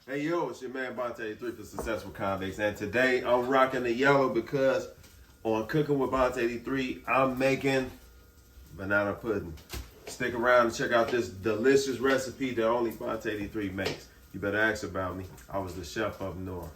Hey yo, it's your man Bonta83 for Successful Convicts, and today I'm rocking the yellow because on Cooking with Bonta83, I'm making banana pudding. Stick around and check out this delicious recipe that only Bonta83 makes. You better ask about me. I was the chef up north.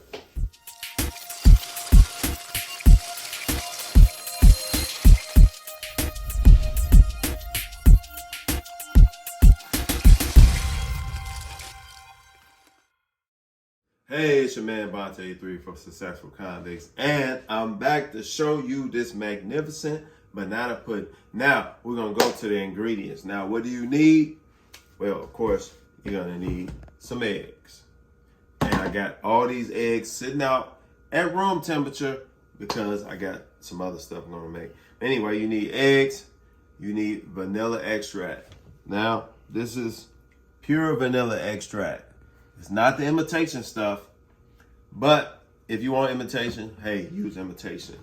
Hey, it's your man Bonta83 for Successful Convicts, and I'm back to show you this magnificent banana pudding. Now, we're gonna go to the ingredients. Now, what do you need? Well, of course, you're gonna need some eggs. And I got all these eggs sitting out at room temperature because I got some other stuff I'm gonna make. Anyway, you need eggs, you need vanilla extract. Now, this is pure vanilla extract. It's not the imitation stuff, but if you want imitation, hey, use imitation.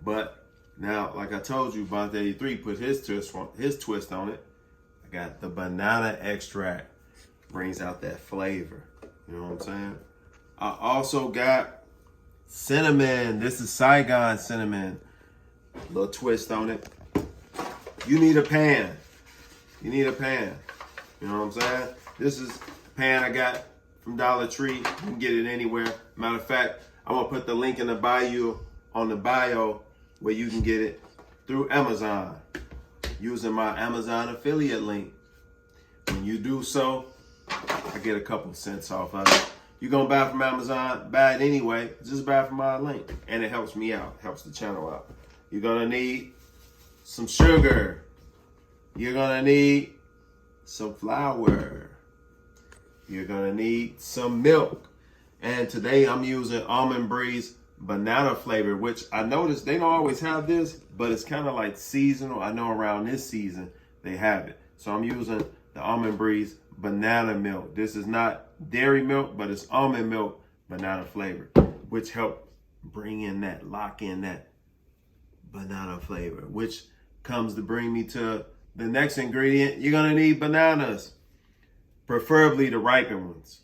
But now, like I told you, Bonta83 put his twist on it. I got the banana extract, brings out that flavor. You know what I'm saying? I also got cinnamon. This is Saigon cinnamon. Little twist on it. You need a pan. You need a pan. You know what I'm saying? This is the pan I got from Dollar Tree. You can get it anywhere. Matter of fact, I'm gonna put the link in the bio where you can get it through Amazon using my Amazon affiliate link. When you do so, I get a couple cents off of it. You're gonna buy from Amazon, buy it anyway, just buy from my link. And it helps me out, helps the channel out. You're gonna need some sugar. You're gonna need some flour. You're gonna need some milk. And today I'm using Almond Breeze banana flavor, which I noticed they don't always have this, but it's kind of like seasonal. I know around this season they have it. So I'm using the Almond Breeze banana milk. This is not dairy milk, but it's almond milk banana flavor, which help bring in that, lock in that banana flavor, which comes to bring me to the next ingredient. You're gonna need bananas. Preferably the ripened ones.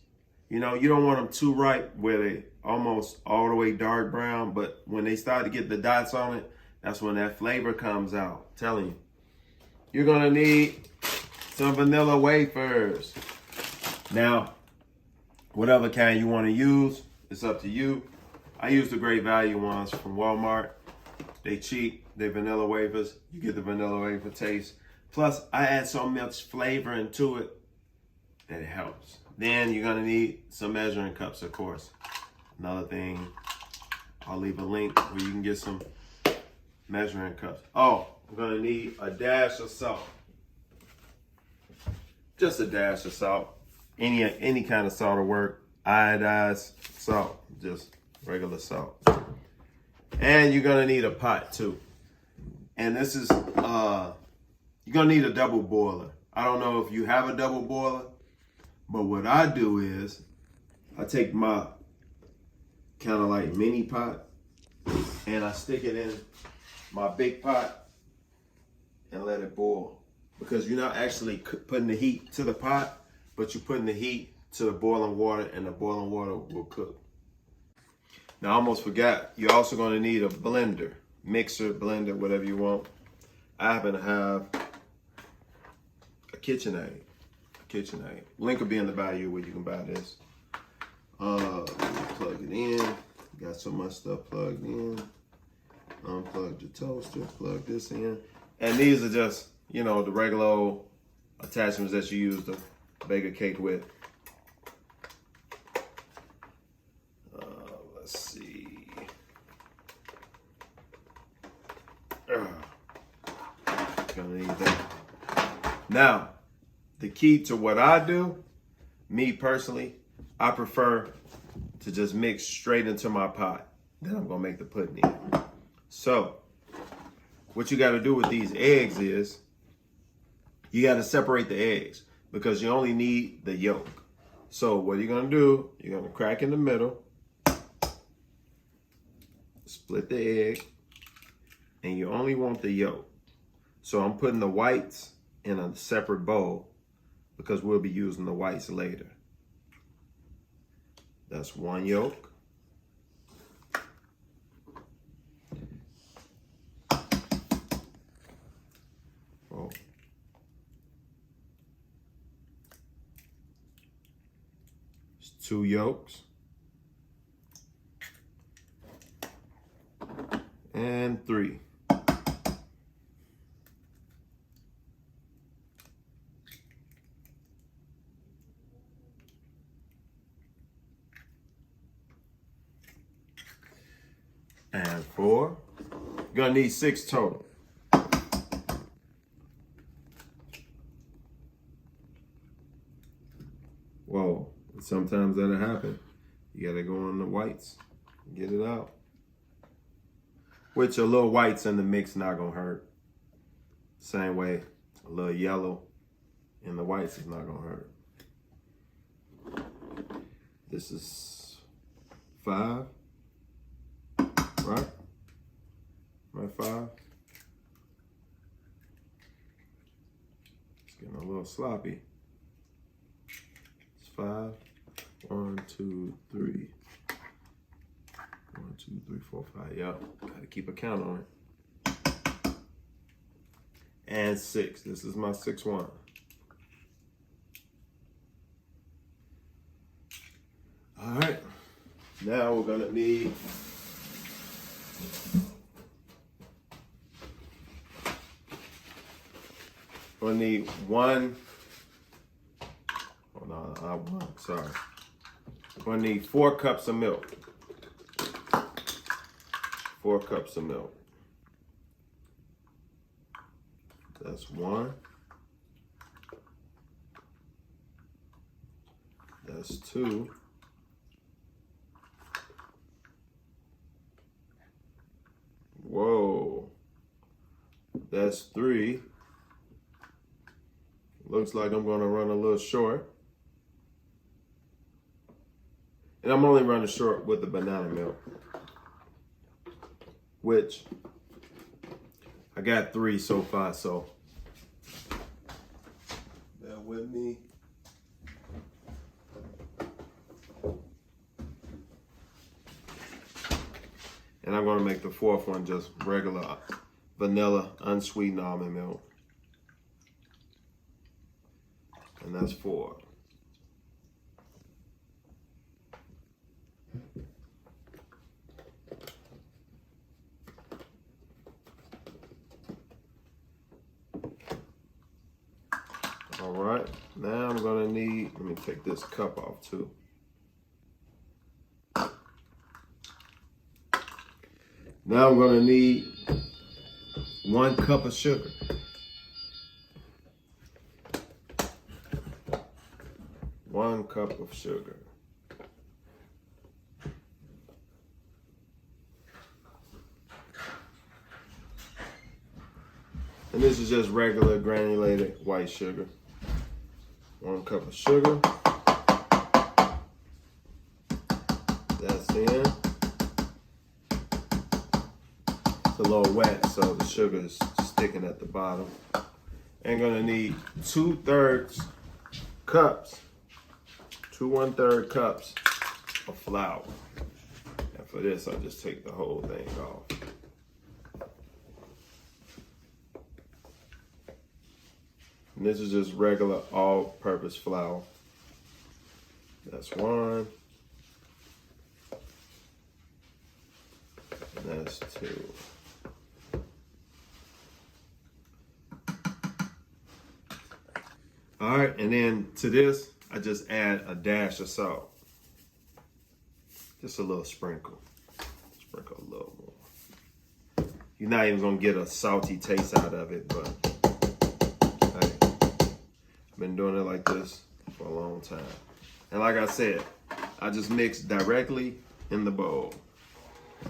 You know, you don't want them too ripe where they almost all the way dark brown, but when they start to get the dots on it, that's when that flavor comes out. I'm telling you. You're gonna need some vanilla wafers. Now, whatever kind you want to use, it's up to you. I use the great value ones from Walmart. They cheap, they vanilla wafers. You get the vanilla wafer taste. Plus, I add so much flavor into it that it helps. Then you're gonna need some measuring cups, of course. Another thing, I'll leave a link where you can get some measuring cups. Oh, I'm gonna need a dash of salt. Just a dash of salt. Any kind of salt will work. Iodized salt, just regular salt. And you're gonna need a pot too. And this is, you're gonna need a double boiler. I don't know if you have a double boiler, but what I do is I take my kind of like mini pot and I stick it in my big pot and let it boil. Because you're not actually putting the heat to the pot, but you're putting the heat to the boiling water, and the boiling water will cook. Now I almost forgot, you're also going to need a blender, mixer, blender, whatever you want. I happen to have a KitchenAid. Link will be in the bio where you can buy this. Plug it in. Got so much stuff plugged in. Unplug your toaster, plug this in. And these are just, you know, the regular old attachments that you use to bake a cake with. Let's see. Gonna need that. Now, the key to what I do, me personally, I prefer to just mix straight into my pot. Then I'm gonna make the pudding in. So, what you gotta do with these eggs is, you gotta separate the eggs because you only need the yolk. So what you're gonna do, you're gonna crack in the middle, split the egg, and you only want the yolk. So I'm putting the whites in a separate bowl because we'll be using the whites later. That's 1 yolk. Oh. It's 2 yolks. And 3. And 4. You're gonna need 6 total. Whoa, sometimes that'll happen. You gotta go on the whites, get it out. Which a little whites in the mix not gonna hurt. Same way, a little yellow in the whites is not gonna hurt. This is 5, right? My 5. It's getting a little sloppy. It's 5. 1, 2, 3. 1, 2, 3, 4, 5. Yep. Gotta keep a count on it. And 6. This is my 6th one. All right. Now we're gonna need one. Oh no, I won. Sorry. We're gonna need 4 cups of milk. 4 cups of milk. That's 1. That's 2. Whoa. That's 3. Looks like I'm gonna run a little short. And I'm only running short with the banana milk, which I got 3 so far, so bear with me. And I'm gonna make the 4th one just regular vanilla unsweetened almond milk. And that's 4. All right, now I'm gonna need, let me take this cup off too. Now I'm gonna need 1 cup of sugar. 1 cup of sugar. And this is just regular granulated white sugar. 1 cup of sugar. That's in. It's a little wet, so the sugar is sticking at the bottom. And gonna need 2/3 cups, 2 1/3 cups of flour. And for this, I'll just take the whole thing off. And this is just regular all-purpose flour. That's 1. And that's 2. All right, and then to this, I just add a dash of salt. Just a little sprinkle. Sprinkle a little more. You're not even gonna get a salty taste out of it, but hey, I've been doing it like this for a long time. And like I said, I just mix directly in the bowl,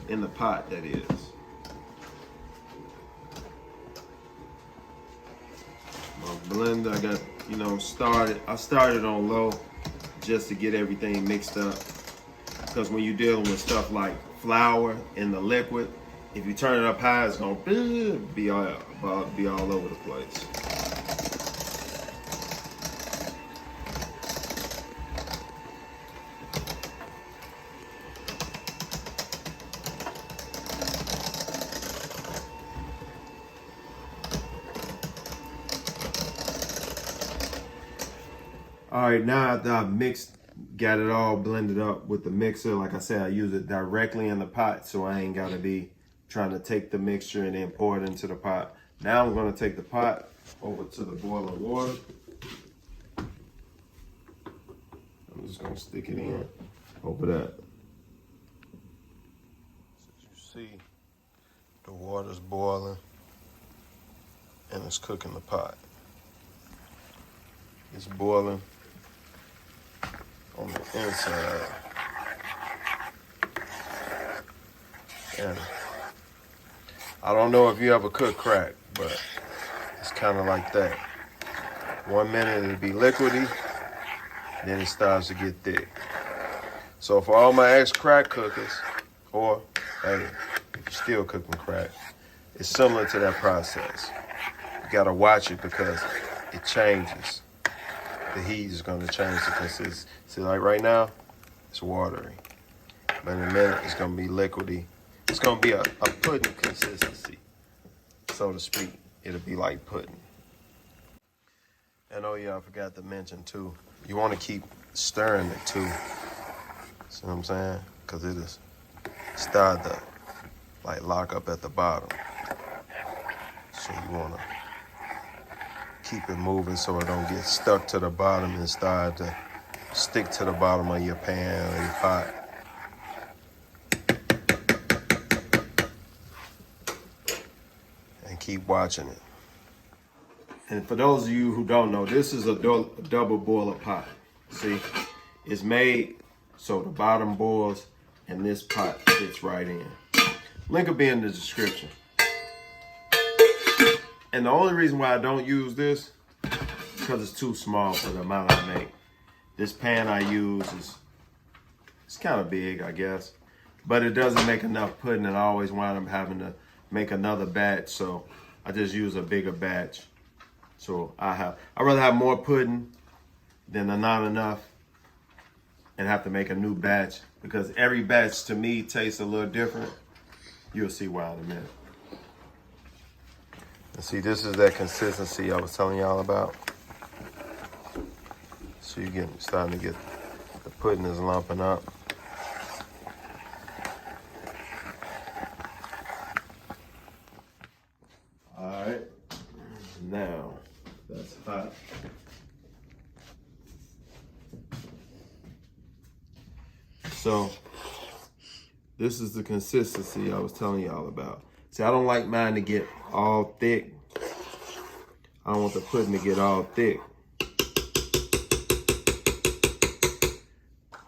in the pot that is. My blender, I got, I started on low just to get everything mixed up. Because when you're dealing with stuff like flour in the liquid, if you turn it up high, it's gonna be all over the place. All right, now that I've got it all blended up with the mixer, like I said, I use it directly in the pot, so I ain't gotta be trying to take the mixture and then pour it into the pot. Now I'm gonna take the pot over to the boiling water. I'm just gonna stick it in over that. As you see, the water's boiling and it's cooking the pot. It's boiling on the inside. And I don't know if you ever cook crack, but it's kind of like that. 1 minute it'll be liquidy, then it starts to get thick. So for all my ex-crack cookers, or hey, if you're still cooking crack, it's similar to that process. You gotta watch it because it changes. The heat is gonna change the consistency. See, like right now, it's watery. But in a minute, it's gonna be liquidy. It's gonna be a pudding consistency, so to speak. It'll be like pudding. And oh yeah, I forgot to mention too, you wanna keep stirring it too. See what I'm saying? Cause it is start to like lock up at the bottom. So you wanna keep it moving so it don't get stuck to the bottom and start to stick to the bottom of your pan or your pot. And keep watching it. And for those of you who don't know, this is a double boiler pot. See, it's made so the bottom boils and this pot fits right in. Link will be in the description. And the only reason why I don't use this is because it's too small for the amount I make. This pan I use it's kind of big, I guess, but it doesn't make enough pudding, and I always wind up having to make another batch, so I just use a bigger batch. So I'd rather have more pudding than not enough and have to make a new batch, because every batch to me tastes a little different. You'll see why in a minute. And see, this is that consistency I was telling y'all about. So you're starting to get, the pudding is lumping up. All right, now that's hot. So this is the consistency I was telling y'all about. See, I don't like mine to get all thick. I don't want the pudding to get all thick,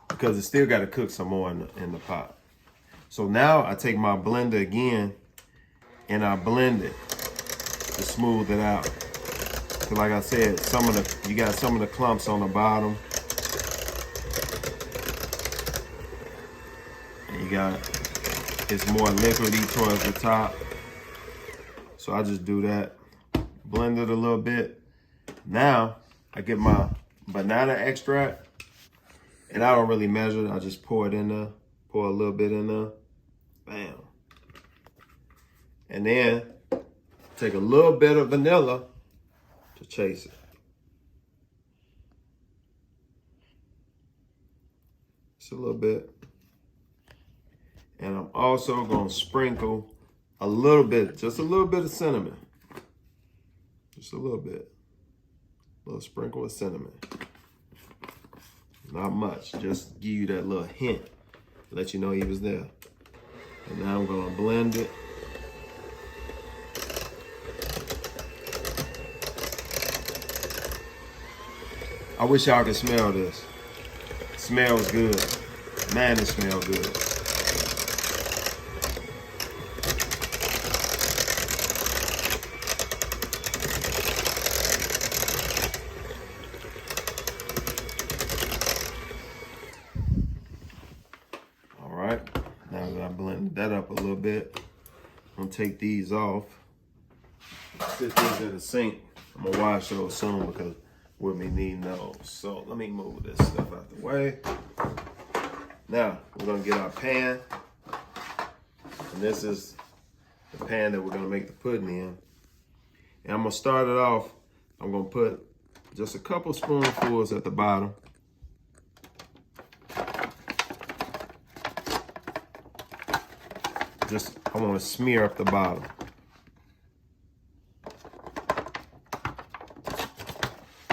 because it still got to cook some more in the pot. So now I take my blender again and I blend it to smooth it out. So like I said, you got some of the clumps on the bottom. And you got, it's more liquidy towards the top. So I just do that, blend it a little bit. Now I get my banana extract, and I don't really measure it. I just pour it in there, pour a little bit in there, bam. And then take a little bit of vanilla to chase it. Just a little bit. And I'm also gonna sprinkle a little bit, just a little bit of cinnamon. Just a little bit. A little sprinkle of cinnamon. Not much, just give you that little hint. Let you know he was there. And now I'm gonna blend it. I wish y'all could smell this. It smells good. Man, it smells good. Now that I blended that up a little bit, I'm gonna take these off. Sit these in the sink. I'm gonna wash those soon because we'll be needing those. So let me move this stuff out the way. Now we're gonna get our pan. And this is the pan that we're gonna make the pudding in. And I'm gonna start it off. I'm gonna put Just a couple spoonfuls at the bottom. Just, I want to smear up the bottom.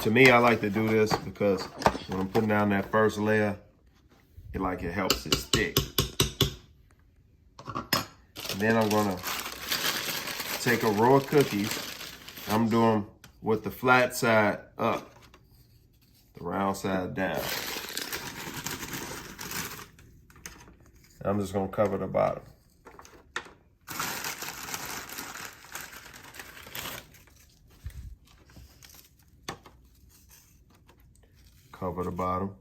To me, I like to do this because when I'm putting down that first layer, it helps it stick. And then I'm gonna take a row of cookies. I'm doing with the flat side up, the round side down. I'm just gonna cover the bottom. Cover the bottom.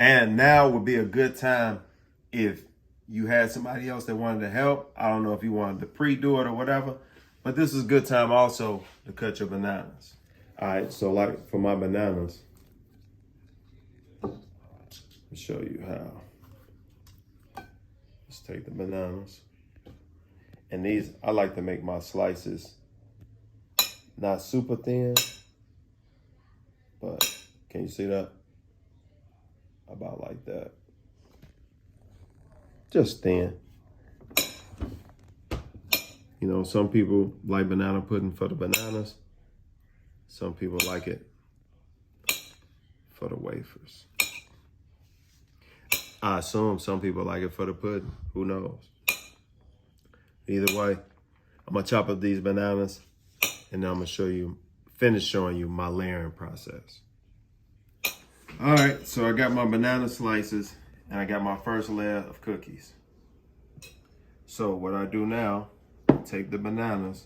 And now would be a good time if you had somebody else that wanted to help. I don't know if you wanted to pre-do it or whatever, but this is a good time also to cut your bananas. All right, so like for my bananas, let me show you how. Let's take the bananas. And these, I like to make my slices not super thin, but can you see that? About like that. Just thin. You know, some people like banana pudding for the bananas. Some people like it for the wafers. I assume some people like it for the pudding. Who knows? Either way, I'm gonna chop up these bananas and then I'm gonna finish showing you my layering process. All right, so I got my banana slices and I got my first layer of cookies. So what I do now, I take the bananas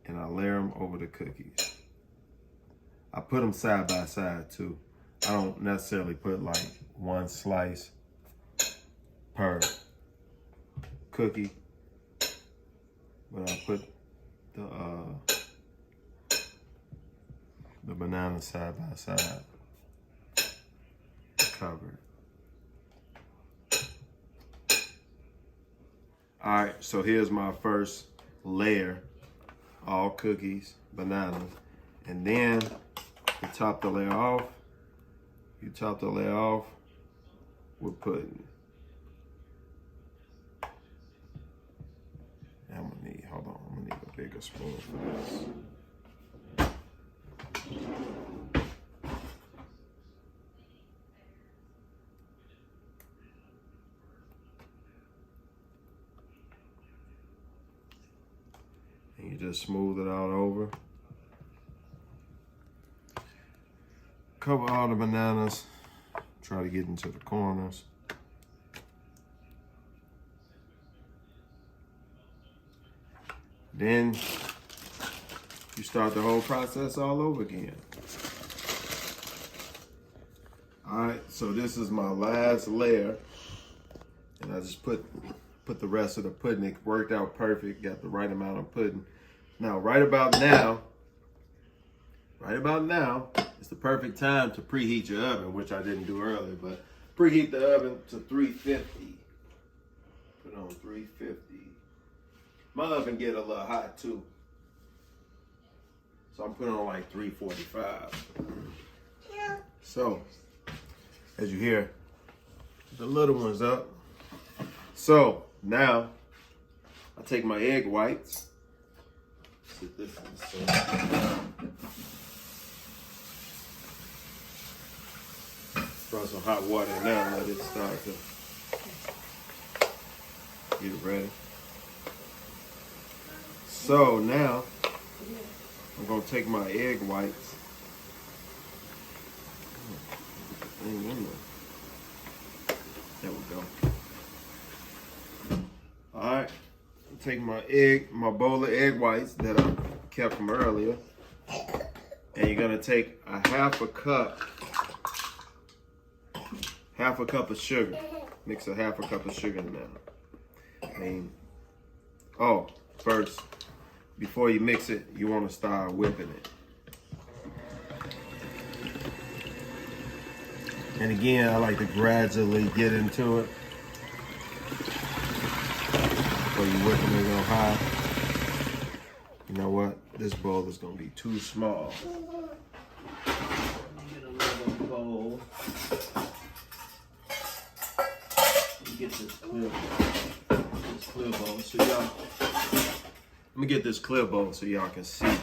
and I layer them over the cookies. I put them side by side too. I don't necessarily put like one slice per cookie, but I put the banana side by side. Covered. All right, so here's my first layer, all cookies, bananas, and then you top the layer off. You top the layer off with pudding. I'm gonna need, hold on, I'm gonna need a bigger spoon for this. And you just smooth it out over. Cover all the bananas. Try to get into the corners. Then you start the whole process all over again. All right, so this is my last layer. And I just put the rest of the pudding. It worked out perfect, got the right amount of pudding. Now, right about now, it's the perfect time to preheat your oven, which I didn't do earlier, but preheat the oven to 350. Put on 350. My oven get a little hot too. So I'm putting on like 345. Yeah. So, as you hear, the little one's up. So, now, I take my egg whites. Sit this in the sink. Throw some hot water in there and let it start to get it ready. So now, I'm gonna take my egg whites. There we go. All right, take my bowl of egg whites that I kept from earlier, and you're gonna take a half a cup of sugar. Mix a half a cup of sugar in there. First, before you mix it, you want to start whipping it. And again, I like to gradually get into it. Before you whipping it on high. You know what? This bowl is gonna be too small. Get another bowl. Get this clear bowl so y'all. Let me get this clear bowl so y'all can see.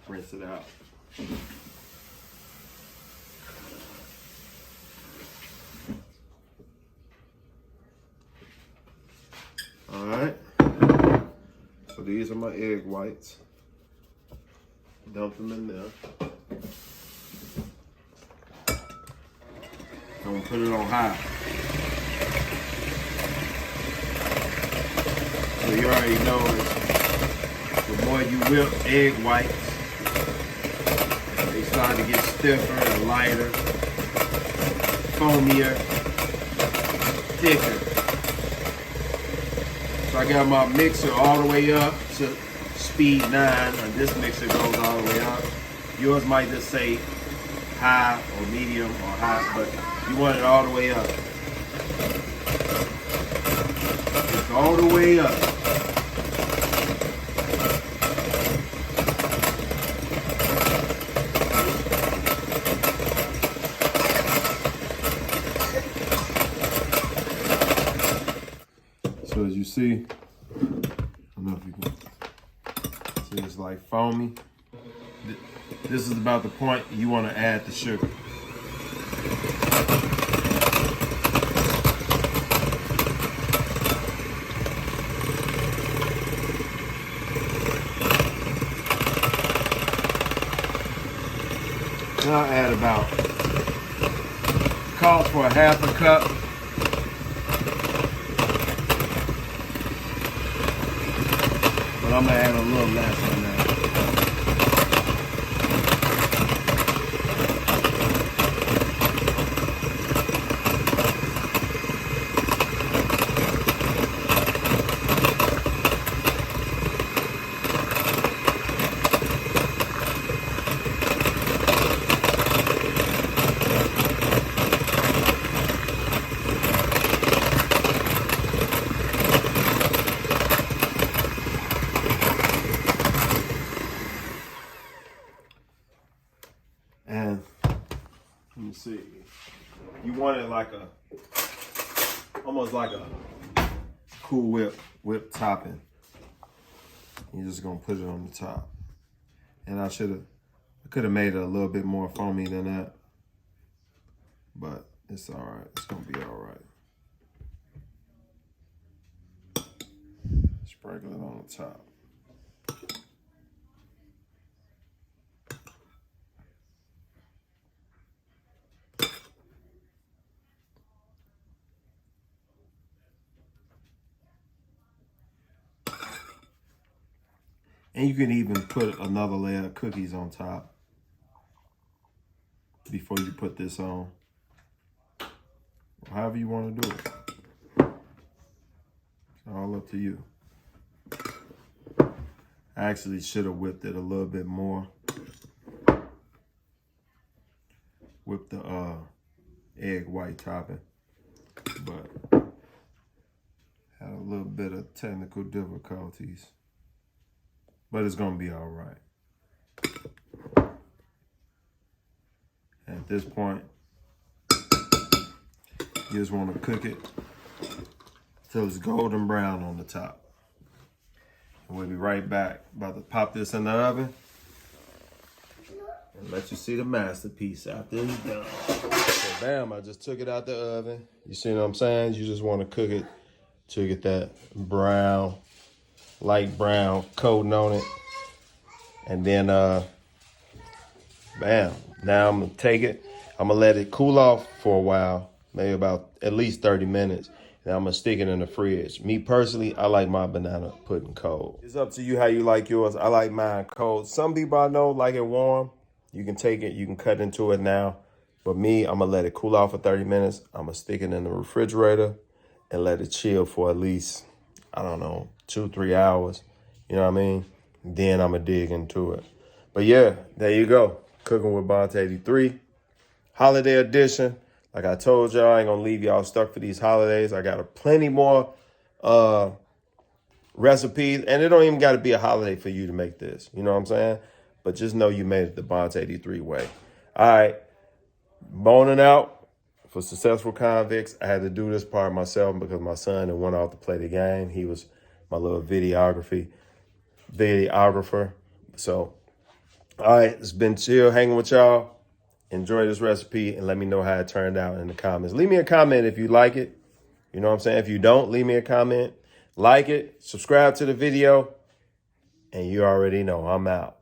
Rinse it out. All right. So these are my egg whites. Dump them in there. I'm gonna put it on high. So you already know the more you whip egg whites, they start to get stiffer and lighter, foamier, thicker. So I got my mixer all the way up to speed 9, and this mixer goes all the way up. Yours might just say high or medium or high, but you want it all the way up. It's all the way up. So as you see, I don't know if you can see, it's like foamy. This is about the point you want to add the sugar. Then I'll add about, calls for a 1/2 cup. But I'm gonna add a little less on that. And let me see, you want it like a, almost like a Cool Whip topping. You're just gonna put it on the top. And I could have made it a little bit more foamy than that, but it's all right. It's gonna be all right. Sprinkle it on the top. And you can even put another layer of cookies on top before you put this on. However you want to do it. It's all up to you. I actually should have whipped it a little bit more. Whip the egg white topping. But had a little bit of technical difficulties. But it's gonna be all right. And at this point, you just wanna cook it till it's golden brown on the top. And we'll be right back. About to pop this in the oven and let you see the masterpiece after it's done. So bam, I just took it out the oven. You see what I'm saying? You just wanna cook it to get that brown, light brown coating on it. And then, bam, now I'm gonna take it. I'm gonna let it cool off for a while, maybe about at least 30 minutes. And I'm gonna stick it in the fridge. Me personally, I like my banana pudding cold. It's up to you how you like yours. I like mine cold. Some people I know like it warm. You can take it, you can cut into it now. But me, I'm gonna let it cool off for 30 minutes. I'm gonna stick it in the refrigerator and let it chill for at least, I don't know, 2-3 hours. You know what I mean? Then I'm gonna dig into it. But yeah, there you go. Cooking with Bonta83. holiday edition. Like I told y'all, I ain't gonna leave y'all stuck for these holidays. I got plenty more recipes, and it don't even got to be a holiday for you to make this. You know what I'm saying? But just know you made it the Bonta83 way. All right, boning out for Successful Convicts. I had to do this part myself because my son had went off to play the game. He was my little videographer. So, all right, it's been chill hanging with y'all. Enjoy this recipe and let me know how it turned out in the comments. Leave me a comment if you like it. You know what I'm saying? If you don't, leave me a comment. Like it, subscribe to the video, and you already know I'm out.